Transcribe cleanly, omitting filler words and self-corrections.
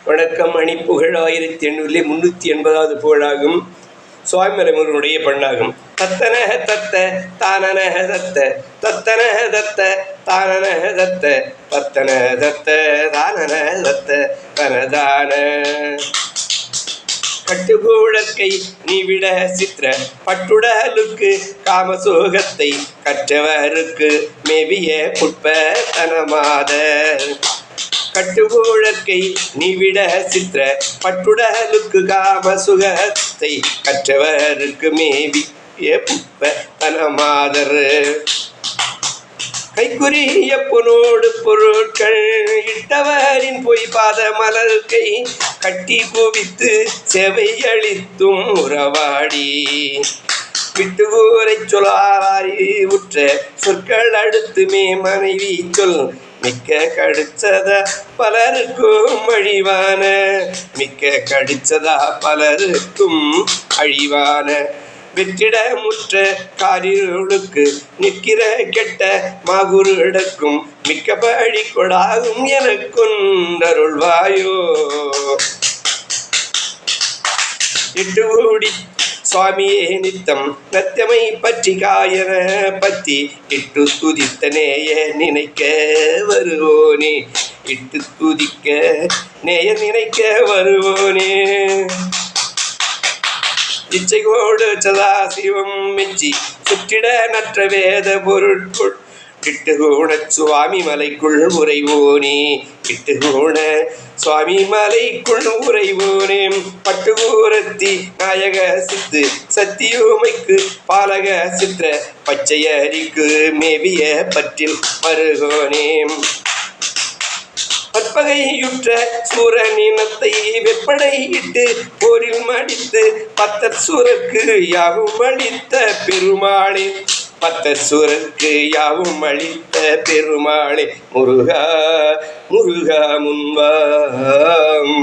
வணக்கம். மணி புகழ் 1880 புகழாகும். சுவாமிமலை முருகனுடைய பண்ணாகும். தத்தன தத்த தானன தத்த தத்தன தத்த தானன தத்த தத்தன தத்த தானன தத்த தனதான கட்டுகூழற்கை நீ விட சித்திர பட்டுடலுக்கு காமசோகத்தை கற்றவருக்கு மேவிய புட்ப தனமாத கட்டுகூழற்கை நீ விட சித்திர பட்டுடலுக்கு காமசுகத்தை கற்றவருக்கு மேவிய புட்ப தனமாதர் கைக்குரிய பொனோடு பொருட்கள் இட்டவரின் பொய் பாத மலர்கை கட்டி குவித்து செவை அளித்தும் உறவாடி விட்டு ஊரை சொல்லாரி உற்ற சொற்கள் அடுத்துமே மனைவி சொல் மிக்க கடிச்சதா பலருக்கும் அழிவான மிக்க கடிச்சதா பலருக்கும் அழிவான வெற்றிட முற்ற காரிகளுக்கு நிற்கிற கெட்ட மாகுரு இடக்கும் மிக்க பழி கொடாகும் எனக்குண்டருள்வாயோ. இட்டு ஓடி சுவாமியே நித்தம் நத்தமை பற்றி காயன பற்றி இட்டு துதித்த நேய நினைக்க வருவோனே இட்டு துதிக்க நேய நினைக்க வருவோனே இச்சைகோடு சதாசிவம் மெச்சி சுற்றிட நற்ற வேத பொருட்குள் இட்டுகோண சுவாமி மலைக்குள் உறைவோனே இட்டுகோண சுவாமி மலைக்குள் உறைவோனே பட்டுகூரத்தி நாயக சித்து சத்தியோமைக்கு பாலக சித்திர பச்சையரிக்கு மேவிய பற்றில் மருகோனே பற்பகையுற்ற சூரனினத்தை வெப்படையிட்டு போரில் மடித்து பத்தர் சூரக்கு யாவும் அளித்த பெருமாளே பத்தர் சூரக்கு யாவும் அளித்த பெருமாளே முருகா முருகா முன்வாம்.